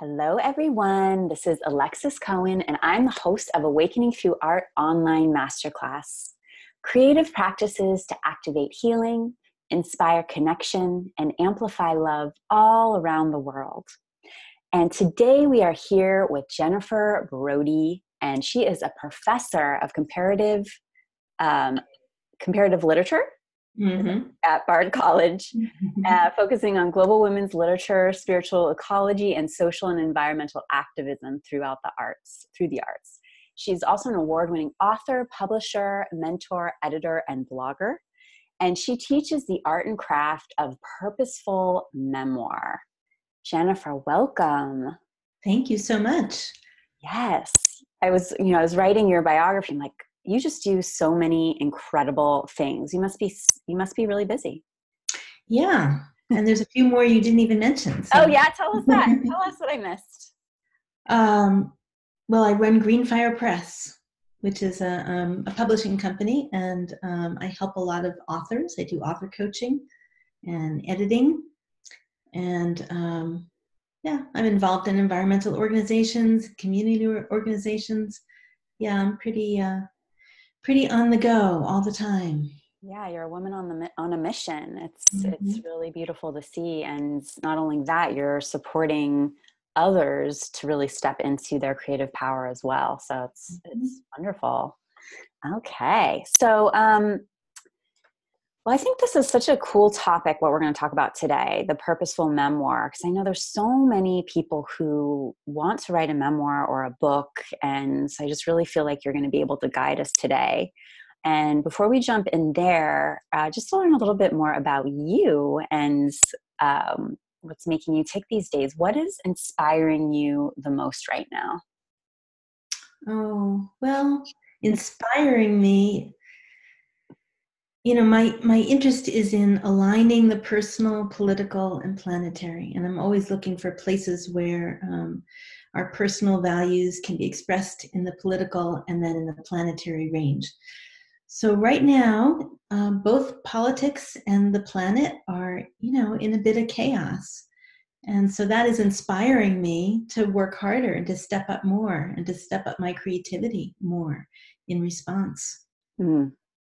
Hello, everyone. This is Alexis Cohen, and I'm the host of Awakening Through Art Online Masterclass. Creative practices to activate healing, inspire connection, and amplify love all around the world. And today we are here with Jennifer Browdy, and she is a professor of comparative literature at Bard College, focusing on global women's literature, spiritual ecology, and social and environmental activism through the arts. She's also an award-winning author, publisher, mentor, editor, and blogger. And she teaches the art and craft of purposeful memoir. Jennifer, welcome. Thank you so much. Yes. I was writing your biography. I'm like, you just do so many incredible things. You must be really busy. Yeah. And there's a few more you didn't even mention. So. Oh yeah. Tell us that. Tell us what I missed. Well, I run Greenfire Press, which is a publishing company, and I help a lot of authors. I do author coaching and editing. And I'm involved in environmental organizations, community organizations. Yeah, I'm pretty on the go all the time. Yeah, you're a woman on a mission. It's really beautiful to see, and not only that, you're supporting others to really step into their creative power as well. So it's wonderful. Okay, so well, I think this is such a cool topic, what we're going to talk about today, the purposeful memoir, because I know there's so many people who want to write a memoir or a book, and so I just really feel like you're going to be able to guide us today. And before we jump in there, just to learn a little bit more about you and what's making you tick these days, what is inspiring you the most right now? Oh, well, inspiring me, my interest is in aligning the personal, political, and planetary. And I'm always looking for places where our personal values can be expressed in the political and then in the planetary range. So right now, both politics and the planet are, in a bit of chaos. And so that is inspiring me to work harder and to step up more and to step up my creativity more in response.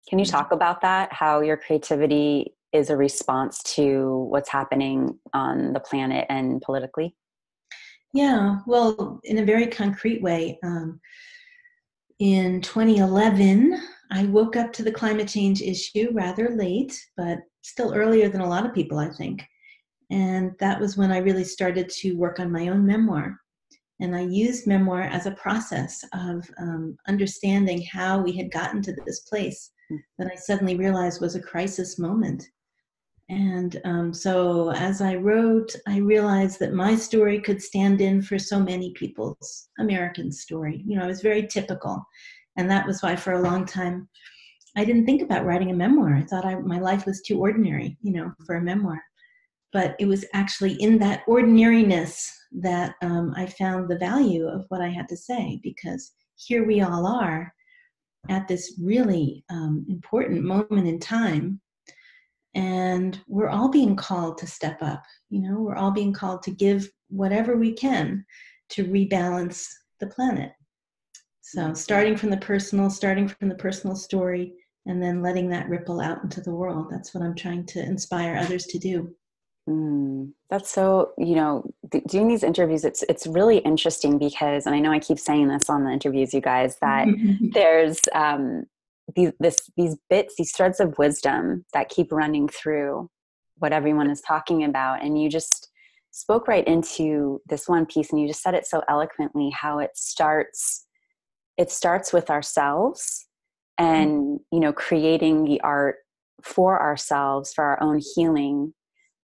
Can you talk about that? How your creativity is a response to what's happening on the planet and politically? Yeah, well, in a very concrete way, in 2011, I woke up to the climate change issue rather late, but still earlier than a lot of people, I think. And that was when I really started to work on my own memoir. And I used memoir as a process of understanding how we had gotten to this place that I suddenly realized was a crisis moment. And so as I wrote, I realized that my story could stand in for so many people's American story. It was very typical. And that was why for a long time, I didn't think about writing a memoir. I thought my life was too ordinary, for a memoir. But it was actually in that ordinariness that I found the value of what I had to say, because here we all are at this really important moment in time, and we're all being called to step up. We're all being called to give whatever we can to rebalance the planet. So starting from the personal story, and then letting that ripple out into the world. That's what I'm trying to inspire others to do. That's so, doing these interviews, it's really interesting because, and I know I keep saying this on the interviews, you guys, that there's these bits, these threads of wisdom that keep running through what everyone is talking about. And you just spoke right into this one piece, and you just said it so eloquently, how it starts with ourselves and, creating the art for ourselves, for our own healing.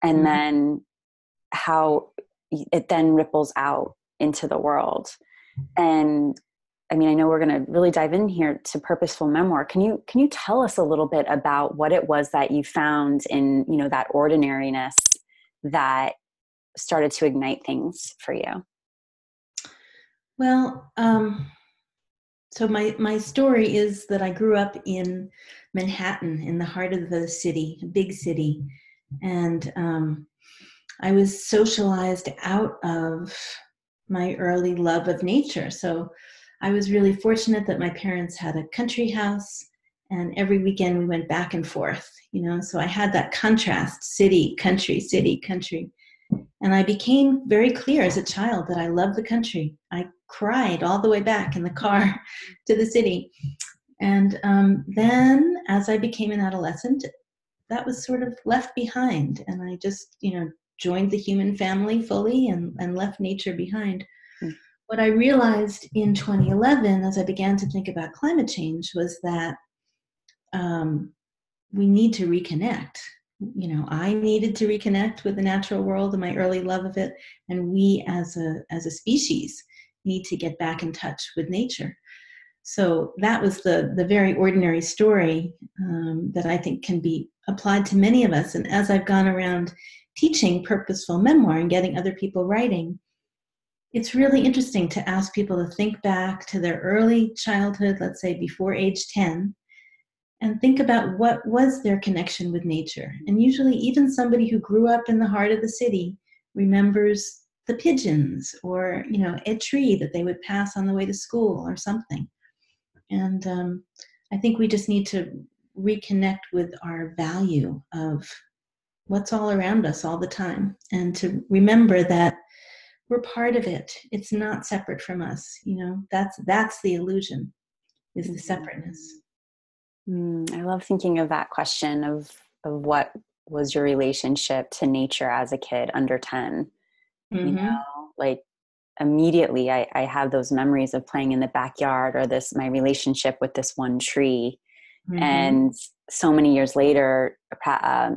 And then how it then ripples out into the world. And I mean, I know we're going to really dive in here to purposeful memoir. Can you tell us a little bit about what it was that you found in, that ordinariness that started to ignite things for you? Well, so my story is that I grew up in Manhattan, in the heart of the city, a big city. And I was socialized out of my early love of nature. So I was really fortunate that my parents had a country house, and every weekend we went back and forth, so I had that contrast, city, country. And I became very clear as a child that I loved the country. I cried all the way back in the car to the city. And then as I became an adolescent, that was sort of left behind. And I just, joined the human family fully and left nature behind. Mm. What I realized in 2011, as I began to think about climate change, was that we need to reconnect. I needed to reconnect with the natural world and my early love of it. And we as a species need to get back in touch with nature. So that was the very ordinary story that I think can be applied to many of us. And as I've gone around teaching purposeful memoir and getting other people writing, it's really interesting to ask people to think back to their early childhood, let's say before age 10, and think about what was their connection with nature. And usually even somebody who grew up in the heart of the city remembers the pigeons or, a tree that they would pass on the way to school or something. And I think we just need to reconnect with our value of what's all around us all the time, and to remember that we're part of it. It's not separate from us. That's the illusion, is the separateness. I love thinking of that question of what was your relationship to nature as a kid under 10. Mm-hmm. Like immediately I have those memories of playing in the backyard, or my relationship with this one tree. Mm-hmm. And so many years later,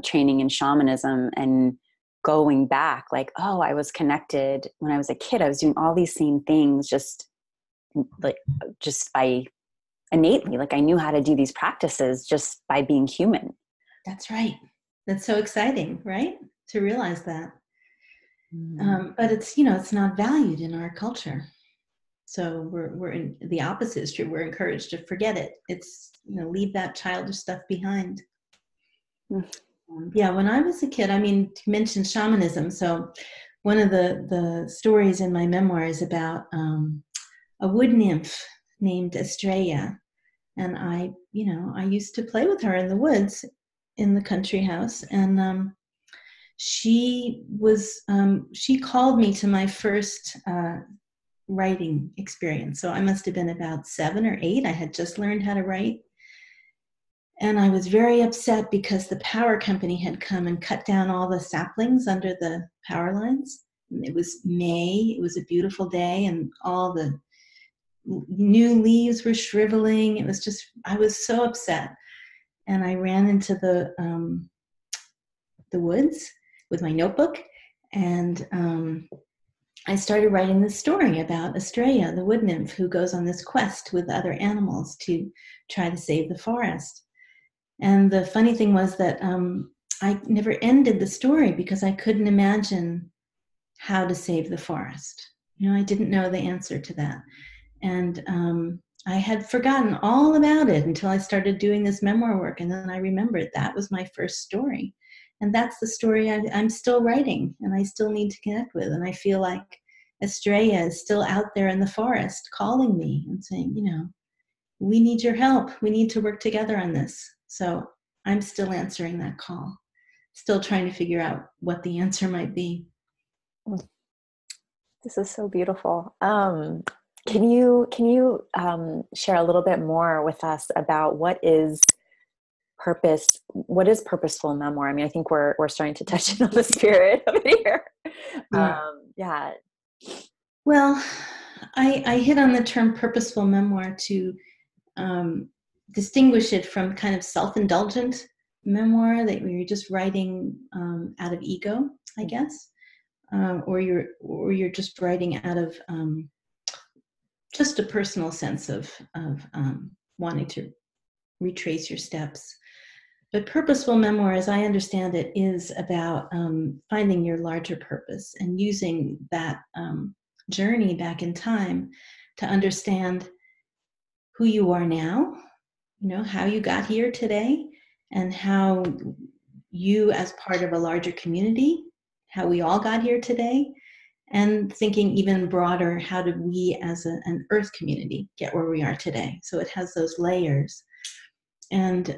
training in shamanism and going back, like, oh, I was connected when I was a kid. I was doing all these same things just by innately, like I knew how to do these practices just by being human. That's right. That's so exciting, right? To realize that. But it's, it's not valued in our culture. So we're in the opposite is true. We're encouraged to forget it. It's, leave that childish stuff behind. Yeah. When I was a kid, you mentioned shamanism. So one of the stories in my memoir is about a wood nymph named Estrella. And I used to play with her in the woods in the country house. And she called me to my first writing experience. So I must have been about 7 or 8. I had just learned how to write. And I was very upset because the power company had come and cut down all the saplings under the power lines. And it was May. It was a beautiful day, and all the new leaves were shriveling. I was so upset. And I ran into the woods with my notebook, and I started writing this story about Estrella, the wood nymph, who goes on this quest with other animals to try to save the forest. And the funny thing was that I never ended the story because I couldn't imagine how to save the forest. I didn't know the answer to that. And I had forgotten all about it until I started doing this memoir work. And then I remembered that was my first story. And that's the story I'm still writing, and I still need to connect with. And I feel like Estrella is still out there in the forest calling me and saying, we need your help. We need to work together on this. So I'm still answering that call, still trying to figure out what the answer might be. This is so beautiful. Can you share a little bit more with us about what is purposeful memoir? I think we're starting to touch on the spirit of it here. Yeah. Well, I hit on the term purposeful memoir to distinguish it from kind of self-indulgent memoir that you're just writing out of ego, I guess, or you're just writing out of just a personal sense of wanting to retrace your steps. But purposeful memoir, as I understand it, is about finding your larger purpose and using that journey back in time to understand who you are now, how you got here today, and how you as part of a larger community, how we all got here today, and thinking even broader, how did we as an Earth community get where we are today? So it has those layers. And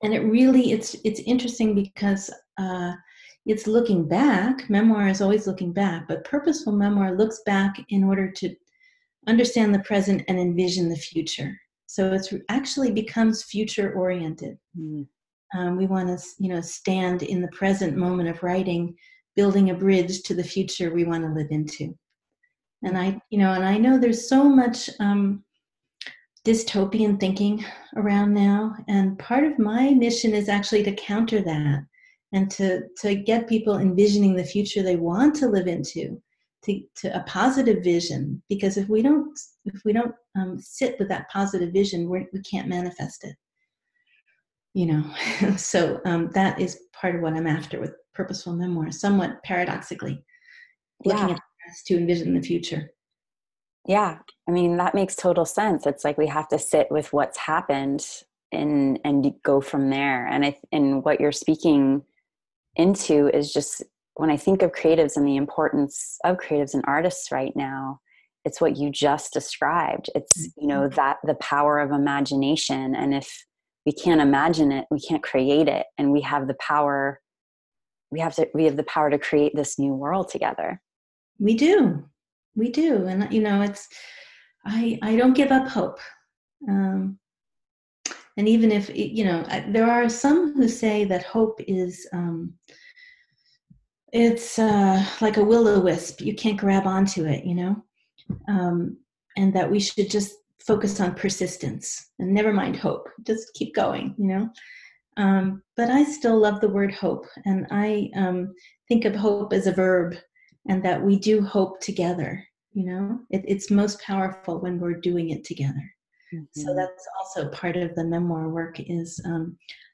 it really, it's interesting because it's looking back. Memoir is always looking back, but Purposeful Memoir looks back in order to understand the present and envision the future. So it's actually becomes future oriented. We want to, stand in the present moment of writing, building a bridge to the future we want to live into. And I know there's so much dystopian thinking around now, and part of my mission is actually to counter that and to get people envisioning the future they want to live into, to a positive vision. Because if we don't sit with that positive vision, we can't manifest it. So that is part of what I'm after with Purposeful Memoir, somewhat paradoxically, looking at the past to envision the future. Yeah. I mean, that makes total sense. It's like we have to sit with what's happened and go from there. And what you're speaking into is just, when I think of creatives and the importance of creatives and artists right now, it's what you just described. It's, that the power of imagination. And if we can't imagine it, we can't create it. And we have the power, we have the power to create this new world together. We do. And, it's, I don't give up hope. And even if, there are some who say that hope is, it's like a will-o-wisp. You can't grab onto it, and that we should just focus on persistence and never mind hope. Just keep going, But I still love the word hope. And I think of hope as a verb, and that we do hope together. It's most powerful when we're doing it together. Mm-hmm. So that's also part of the memoir work is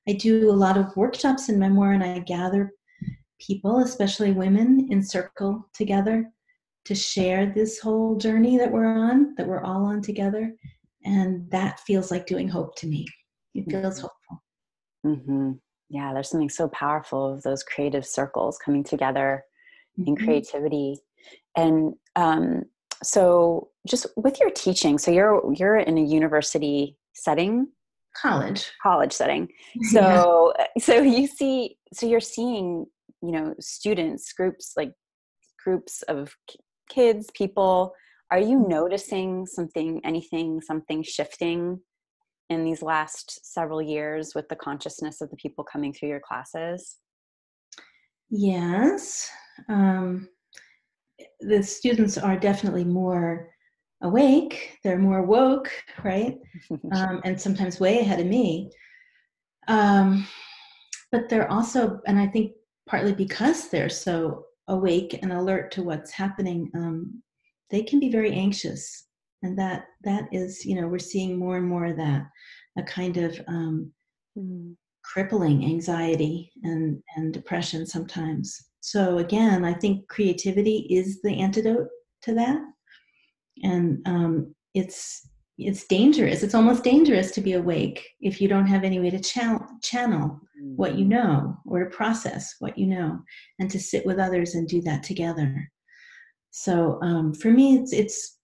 I do a lot of workshops in memoir, and I gather people, especially women, in circle together to share this whole journey that we're all on together. And that feels like doing hope to me. It feels hopeful. Mm-hmm. Yeah, there's something so powerful of those creative circles coming together in creativity. And so just with your teaching, so you're in a university setting? College setting. So you're seeing, students, groups of kids, people. Are you noticing something shifting in these last several years with the consciousness of the people coming through your classes? Yes. The students are definitely more awake. They're more woke, right? And sometimes way ahead of me. But they're also, and I think partly because they're so awake and alert to what's happening, they can be very anxious. And that is, we're seeing more and more of that, a kind of crippling anxiety and depression sometimes. So again, I think creativity is the antidote to that. And it's dangerous. It's almost dangerous to be awake if you don't have any way to channel what you know, or to process what you know, and to sit with others and do that together. So for me, it's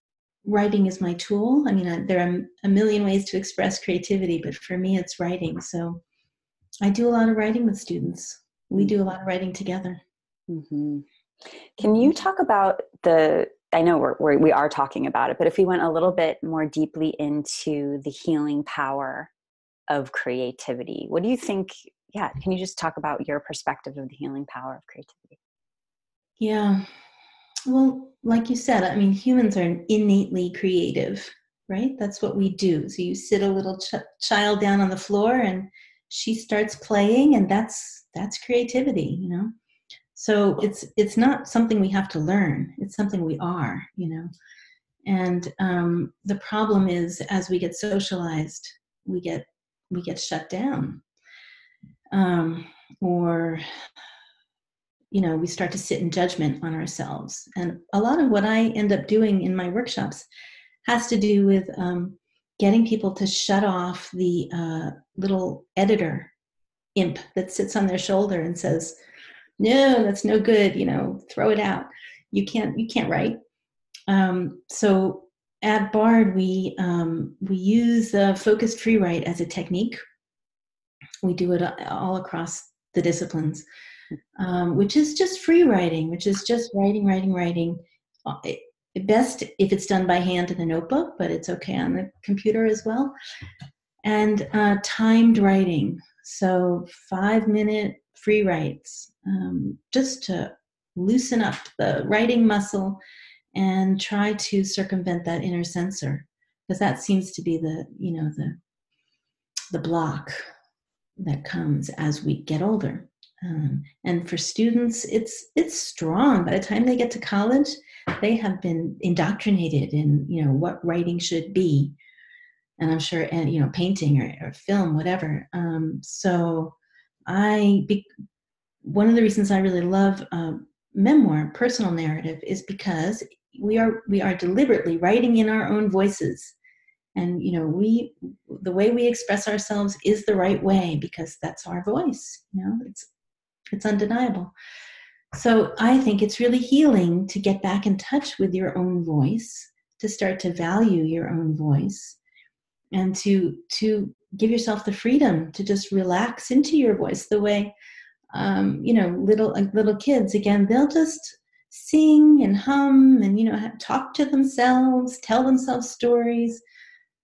writing is my tool. I mean, there are a million ways to express creativity, but for me, it's writing. So I do a lot of writing with students. We do a lot of writing together. Mm-hmm. Can you talk about I know we are talking about it, but if we went a little bit more deeply into the healing power of creativity, what do you think? Yeah. Can you just talk about your perspective of the healing power of creativity? Yeah. Well, like you said, I mean, humans are innately creative, right? That's what we do. So you sit a little child down on the floor and she starts playing, and that's creativity, So it's not something we have to learn. It's something we are, And the problem is, as we get socialized, we get shut down, or we start to sit in judgment on ourselves. And a lot of what I end up doing in my workshops has to do with getting people to shut off the little editor imp that sits on their shoulder and says, no, that's no good, throw it out. you can't write. So at Bard, we use focused free write as a technique. We do it all across the disciplines, which is just free writing, which is just writing. Best if it's done by hand in a notebook, but it's okay on the computer as well. And timed writing, so 5-minute free writes, just to loosen up the writing muscle and try to circumvent that inner censor, because that seems to be the block that comes as we get older. And for students, it's strong. By the time they get to college, they have been indoctrinated in what writing should be, and I'm sure, and painting or film, whatever. So one of the reasons I really love memoir, personal narrative, is because we are deliberately writing in our own voices. And, the way we express ourselves is the right way, because that's our voice. It's undeniable. So I think it's really healing to get back in touch with your own voice, to start to value your own voice, and to give yourself the freedom to just relax into your voice the way, little kids, again, they'll just sing and hum and, talk to themselves, tell themselves stories.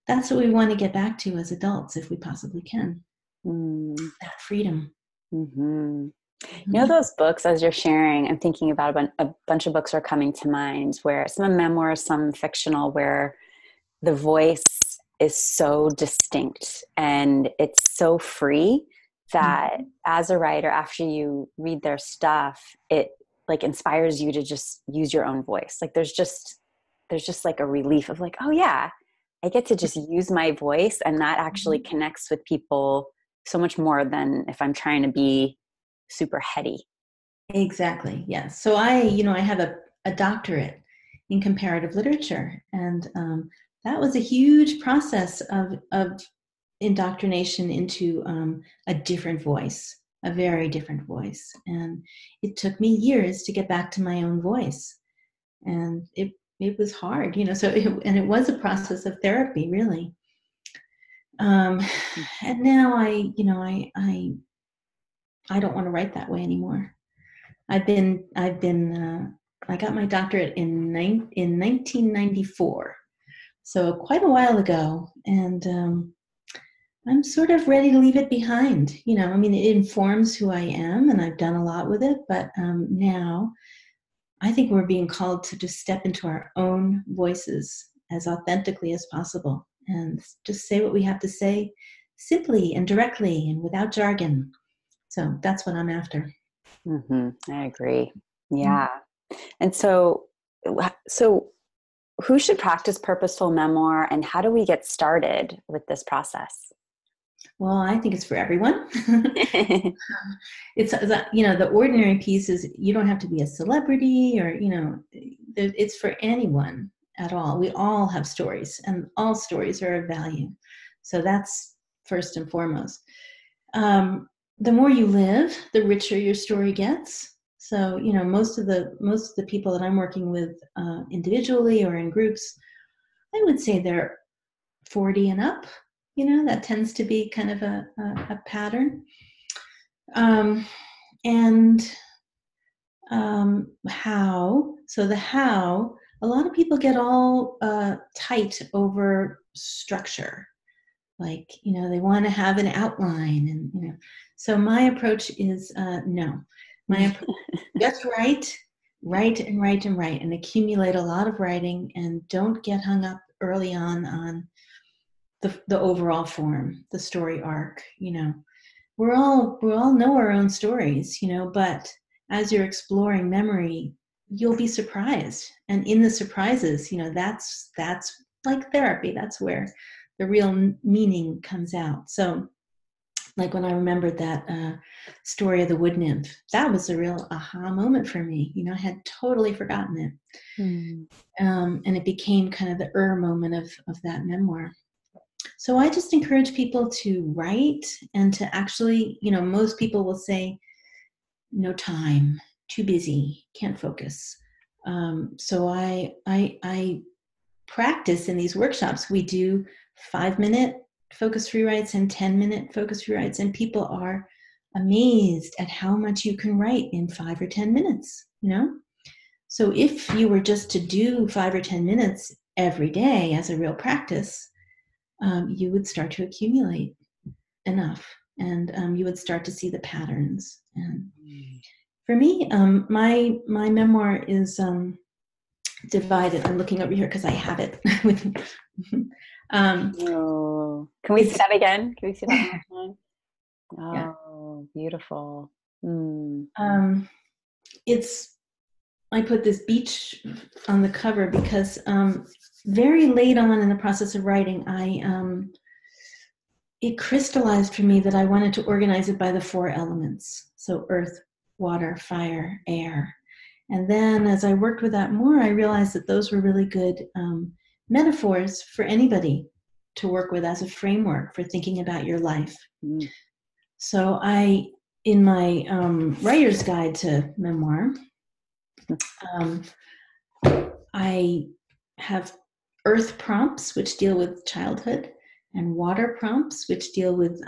That's what we want to get back to as adults, if we possibly can. That freedom. Mm-hmm. Those books, as you're sharing, I'm thinking about a bunch of books are coming to mind, where some memoirs, some fictional, where the voice is so distinct and it's so free that as a writer, after you read their stuff, it like inspires you to just use your own voice. Like there's just like a relief of like, oh yeah, I get to just use my voice, and that actually connects with people so much more than if I'm trying to be super heady. Exactly. Yes. So I have a doctorate in comparative literature, and that was a huge process of indoctrination into a different voice, a very different voice. And it took me years to get back to my own voice, and it was hard, So it was a process of therapy, really. And now I don't want to write that way anymore. I got my doctorate in 1994, so quite a while ago, and I'm sort of ready to leave it behind. It informs who I am, and I've done a lot with it, but now I think we're being called to just step into our own voices as authentically as possible, and just say what we have to say simply and directly and without jargon. So that's what I'm after. Mm-hmm. I agree. Yeah. And so who should practice purposeful memoir, and how do we get started with this process? Well, I think it's for everyone. It's, the ordinary piece is you don't have to be a celebrity or, it's for anyone at all. We all have stories, and all stories are of value. So that's first and foremost. The more you live, the richer your story gets. So, most of the people that I'm working with individually or in groups, I would say they're 40 and up. That tends to be kind of a pattern. How, a lot of people get all tight over structure. Like, they want to have an outline, and, so my approach is no. My approach, just write, and accumulate a lot of writing, and don't get hung up early on the overall form, the story arc. We all know our own stories, but as you're exploring memory, you'll be surprised. And in the surprises, that's like therapy. That's where the real meaning comes out. So like when I remembered that story of the wood nymph, that was a real aha moment for me. I had totally forgotten it. And it became kind of the moment of that memoir. So I just encourage people to write, and to actually, most people will say, no time, too busy, can't focus. So I practice in these workshops. We do 5-minute focus rewrites and 10-minute focus rewrites, and people are amazed at how much you can write in 5 or 10 minutes, you know? So if you were just to do 5 or 10 minutes every day as a real practice, you would start to accumulate enough, and you would start to see the patterns. And for me, my memoir is divided. I'm looking over here because I have it with me. Oh, can we see that again? Can we see that one more time? Yeah. Oh, beautiful. I put this beach on the cover because very late on in the process of writing, it crystallized for me that I wanted to organize it by the 4 elements. So earth, water, fire, air. And then as I worked with that more, I realized that those were really good metaphors for anybody to work with as a framework for thinking about your life. So in my writer's guide to memoir, I have earth prompts, which deal with childhood, and water prompts, which deal with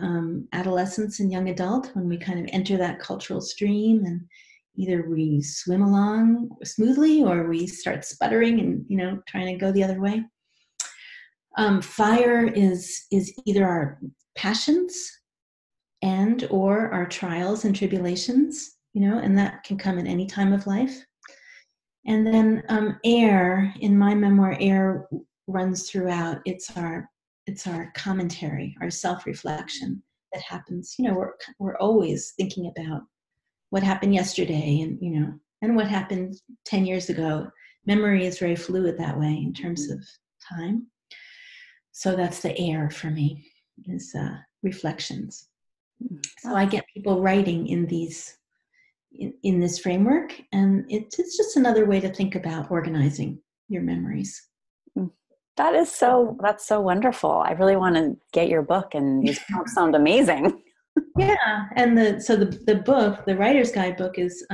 adolescence and young adult, when we kind of enter that cultural stream, and either we swim along smoothly or we start sputtering and trying to go the other way. Fire is either our passions and or our trials and tribulations, and that can come at any time of life. And then air, in my memoir, air runs throughout. It's our commentary, our self-reflection that happens. We're always thinking about what happened yesterday and what happened 10 years ago. Memory is very fluid that way in terms of time. So that's the air for me, is reflections. So I get people writing in this framework, and it's just another way to think about organizing your memories. That's so wonderful. I really want to get your book, and these prompts sound amazing. Yeah, and the book, the writer's guide book, is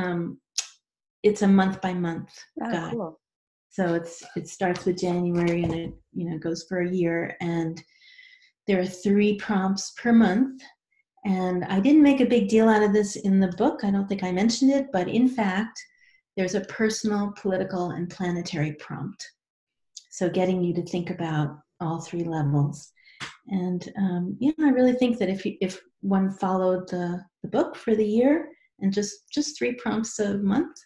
it's a month by month guide. Cool. So it starts with January, and it goes for a year, and there are 3 prompts per month. And I didn't make a big deal out of this in the book. I don't think I mentioned it, but in fact, there's a personal, political, and planetary prompt. So getting you to think about all 3 levels. And I really think that if one followed the book for the year and just 3 prompts a month,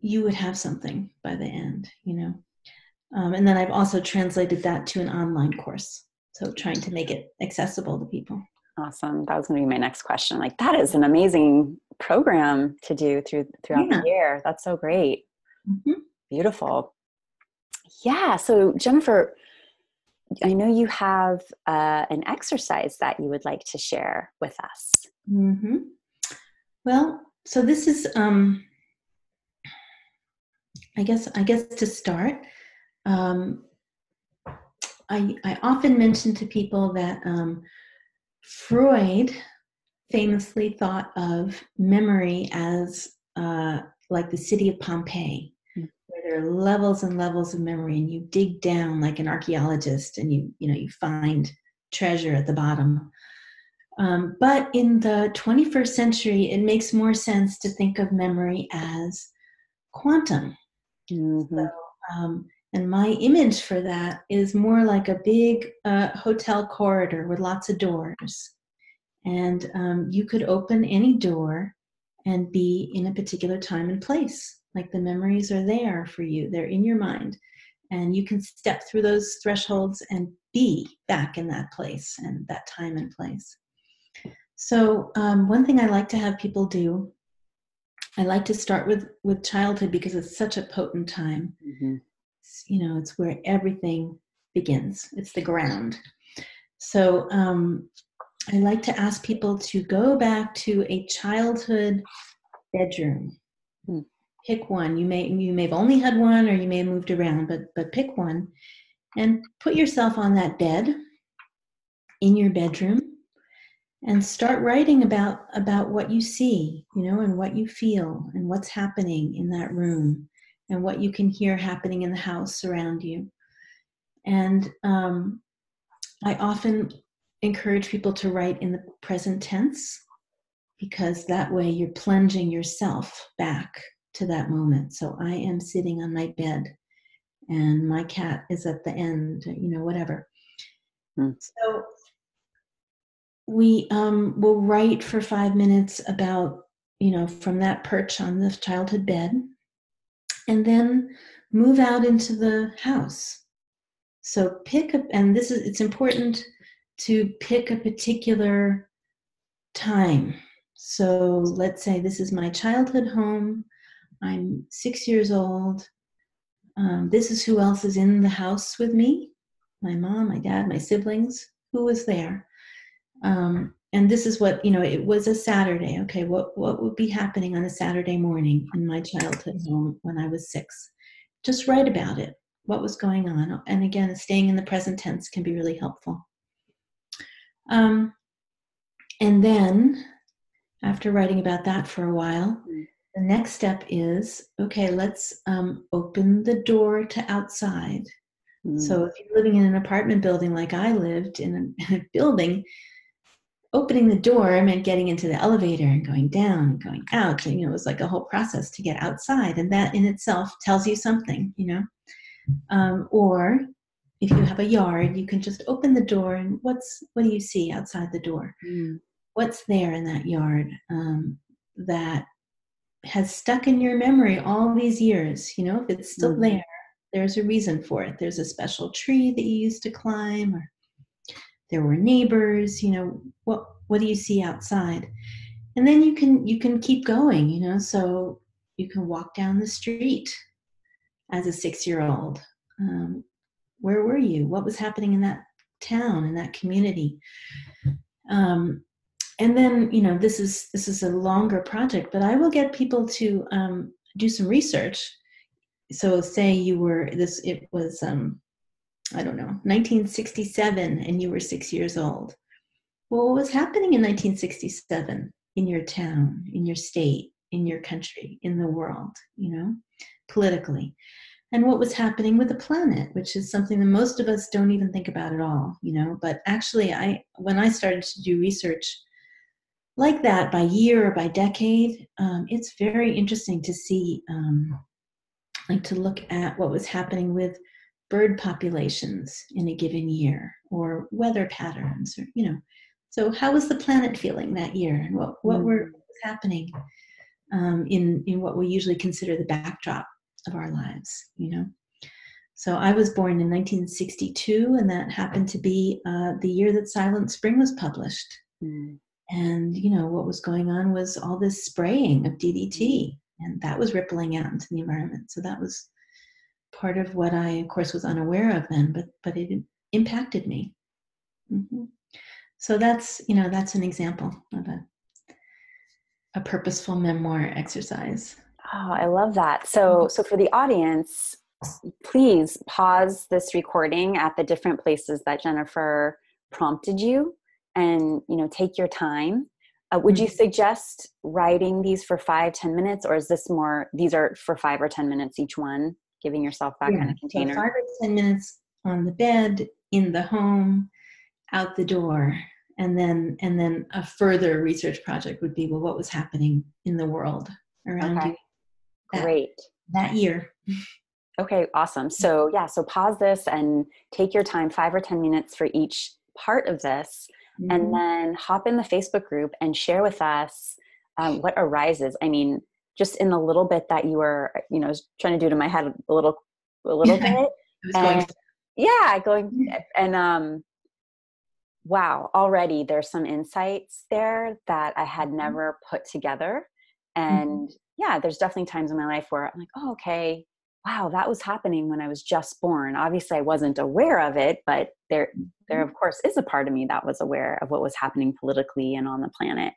you would have something by the end, And then I've also translated that to an online course. So trying to make it accessible to people. Awesome. That was going to be my next question. Like, that is an amazing program to do throughout the year. That's so great. Mm-hmm. Beautiful. Yeah. So Jennifer, I know you have an exercise that you would like to share with us. Mm-hmm. Well, so this is, I guess to start, I often mention to people that Freud famously thought of memory as like the city of Pompeii, where there are levels and levels of memory, and you dig down like an archaeologist, and you find treasure at the bottom. But in the 21st century, it makes more sense to think of memory as quantum. Mm-hmm. So, and my image for that is more like a big hotel corridor with lots of doors. And you could open any door and be in a particular time and place. Like the memories are there for you. They're in your mind. And you can step through those thresholds and be back in that place and that time and place. So one thing I like to have people do, I like to start with childhood because it's such a potent time. Mm-hmm. It's where everything begins. It's the ground. So I like to ask people to go back to a childhood bedroom. Pick one. You may have only had one, or you may have moved around, but pick one and put yourself on that bed in your bedroom and start writing about what you see, and what you feel and what's happening in that room. and what you can hear happening in the house around you. And I often encourage people to write in the present tense, because that way you're plunging yourself back to that moment. So I am sitting on my bed and my cat is at the end, whatever. So we will write for 5 minutes about, from that perch on the childhood bed, and then move out into the house. So pick up, and it's important to pick a particular time. So let's say this is my childhood home. I'm 6 years old. This is who else is in the house with me. My mom, my dad, my siblings. Who was there? And this is what, it was a Saturday. Okay, what would be happening on a Saturday morning in my childhood home when I was 6? Just write about it. What was going on? And again, staying in the present tense can be really helpful. And then, after writing about that for a while, the next step is, okay, let's open the door to outside. So if you're living in an apartment building like I lived in a building, opening the door meant getting into the elevator and going down and going out. And, it was like a whole process to get outside. And that in itself tells you something, Or if you have a yard, you can just open the door and what do you see outside the door? What's there in that yard that has stuck in your memory all these years? If it's still there, there's a reason for it. There's a special tree that you used to climb, or there were neighbors. What do you see outside? And then you can keep going. So you can walk down the street as a 6-year-old. Where were you? What was happening in that town, in that community? And then, this is a longer project, but I will get people to do some research. So say it was, 1967, and you were 6 years old. Well, what was happening in 1967 in your town, in your state, in your country, in the world, politically? And what was happening with the planet, which is something that most of us don't even think about at all, But actually, when I started to do research like that by year or by decade, it's very interesting to see, to look at what was happening with bird populations in a given year, or weather patterns, or, So how was the planet feeling that year, and what was happening in what we usually consider the backdrop of our lives, So I was born in 1962, and that happened to be the year that Silent Spring was published. And, what was going on was all this spraying of DDT, and that was rippling out into the environment. So that was part of what I, of course, was unaware of then, but it impacted me. So that's an example of a purposeful memoir exercise. Oh, I love that. So for the audience, please pause this recording at the different places that Jennifer prompted you, and, take your time. Would you suggest writing these for 5-10 minutes, or is this more, these are for 5 or 10 minutes each one, giving yourself that kind of container? So 5 or 10 minutes on the bed, in the home, out the door. And then a further research project would be, well, what was happening in the world around you? Great. That year. Okay, awesome. So pause this and take your time, 5 or 10 minutes for each part of this, and then hop in the Facebook group and share with us what arises. I mean, just in the little bit that you were, trying to do to my head a little bit. Wow, already there's some insights there that I had never put together. And there's definitely times in my life where I'm like, oh, okay, wow, that was happening when I was just born. Obviously I wasn't aware of it, but there of course is a part of me that was aware of what was happening politically and on the planet,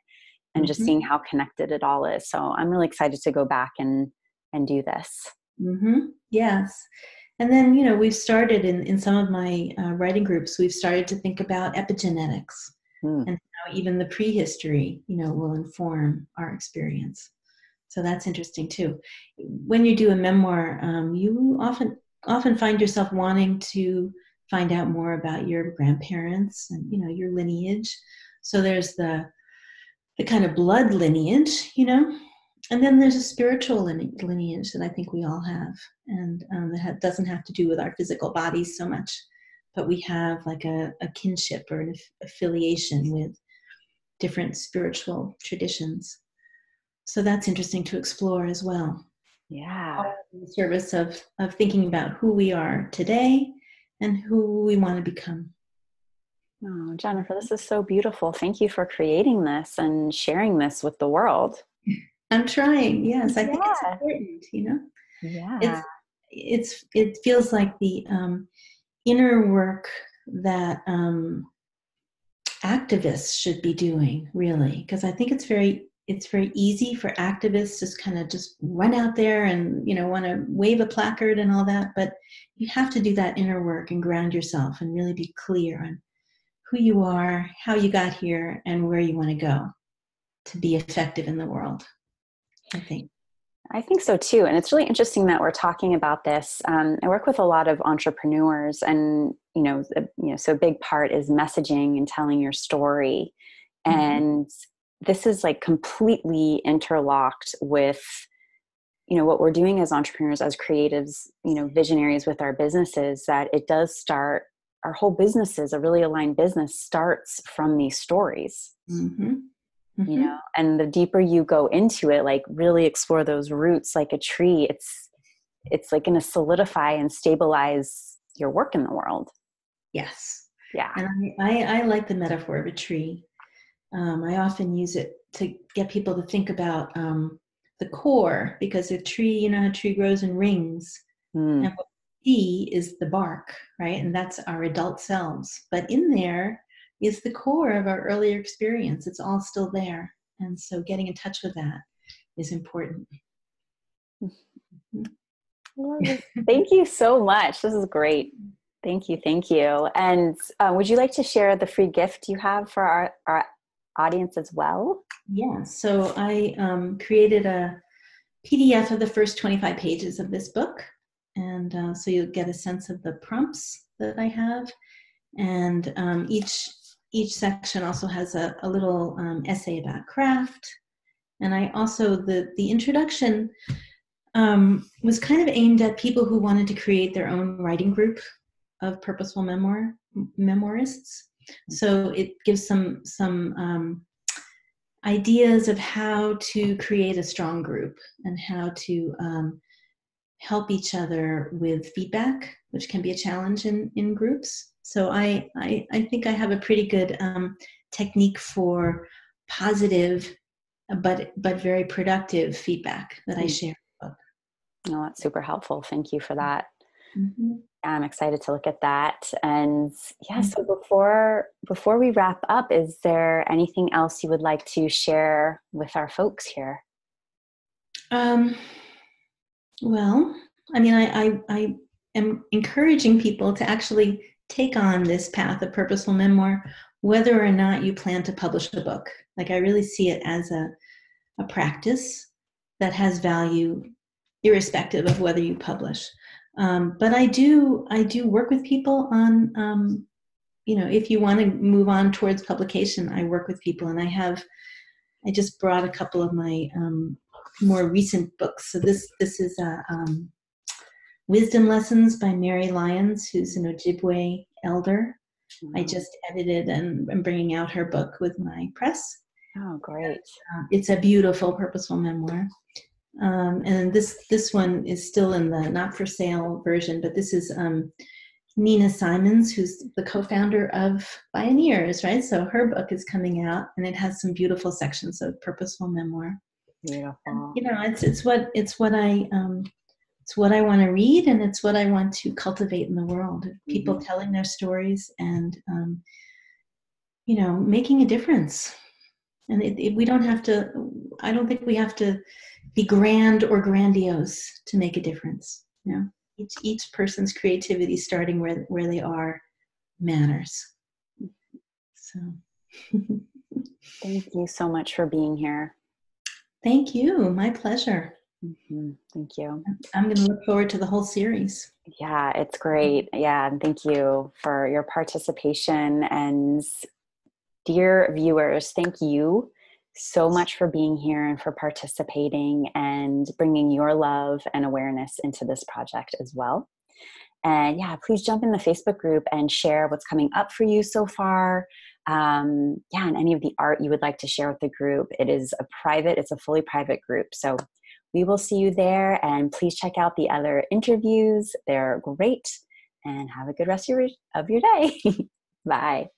and just seeing how connected it all is. So I'm really excited to go back and do this. Yes. And then, we've started in some of my writing groups, we've started to think about epigenetics and how even the prehistory, will inform our experience. So that's interesting too. When you do a memoir, you often find yourself wanting to find out more about your grandparents and, you know, your lineage. So there's the kind of blood lineage, you know, and then there's a spiritual lineage that I think we all have, and that doesn't have to do with our physical bodies so much, but we have like a kinship or an affiliation with different spiritual traditions. So that's interesting to explore as well. Yeah. All in the service of thinking about who we are today and who we want to become. Oh, Jennifer, this is so beautiful. Thank you for creating this and sharing this with the world. I'm trying. Yes, I think it's important, you know. Yeah. It feels like the inner work that activists should be doing, really, because I think it's very easy for activists to kind of just run out there and, you know, want to wave a placard and all that, but you have to do that inner work and ground yourself and really be clear on who you are, how you got here, and where you want to go to be effective in the world, I think. I think so too. And it's really interesting that we're talking about this. I work with a lot of entrepreneurs, and, so a big part is messaging and telling your story. Mm-hmm. And this is like completely interlocked with, what we're doing as entrepreneurs, as creatives, visionaries with our businesses, that it does start, our whole businesses, a really aligned business starts from these stories. Mm-hmm. Mm-hmm. And the deeper you go into it, like really explore those roots like a tree, it's like going to solidify and stabilize your work in the world. Yes. Yeah. And I like the metaphor of a tree. I often use it to get people to think about the core, because a tree, a tree grows in rings. And what we see is the bark, right? And that's our adult selves. But in there is the core of our earlier experience. It's all still there. And so getting in touch with that is important. Thank you so much. This is great. Thank you. Thank you. And would you like to share the free gift you have for our audience as well? Yeah. So I created a PDF of the first 25 pages of this book. And so you'll get a sense of the prompts that I have. And each section also has a little essay about craft. And I also, the introduction was kind of aimed at people who wanted to create their own writing group of purposeful memoirists. So it gives some ideas of how to create a strong group and how to help each other with feedback, which can be a challenge in groups. So I think I have a pretty good technique for positive but very productive feedback that I share in the book. Oh, that's super helpful. Thank you for that. Mm-hmm. I'm excited to look at that. And yeah, so before we wrap up, is there anything else you would like to share with our folks here? Well, I mean, I am encouraging people to actually take on this path of purposeful memoir, whether or not you plan to publish a book. Like, I really see it as a practice that has value irrespective of whether you publish. But I do work with people on, if you want to move on towards publication, I work with people, and I just brought a couple of my more recent books. So this is Wisdom Lessons by Mary Lyons, who's an Ojibwe elder. Mm-hmm. I just edited and I'm bringing out her book with my press. Oh, great. It's a beautiful purposeful memoir. And this one is still in the not for sale version, but this is Nina Simons, who's the co-founder of Pioneers, right? So her book is coming out, and it has some beautiful sections of purposeful memoir. Beautiful. And, it's what I want to read, and it's what I want to cultivate in the world. People telling their stories and making a difference. And we don't have to. I don't think we have to be grand or grandiose to make a difference. Each person's creativity, starting where they are, matters. So, thank you so much for being here. Thank you. My pleasure. Thank you. I'm going to look forward to the whole series. Yeah, it's great. Yeah, and thank you for your participation. And dear viewers, thank you so much for being here and for participating and bringing your love and awareness into this project as well. And yeah, please jump in the Facebook group and share what's coming up for you so far. And any of the art you would like to share with the group. It's a fully private group. So we will see you there, and please check out the other interviews. They're great, and have a good rest of your day. Bye.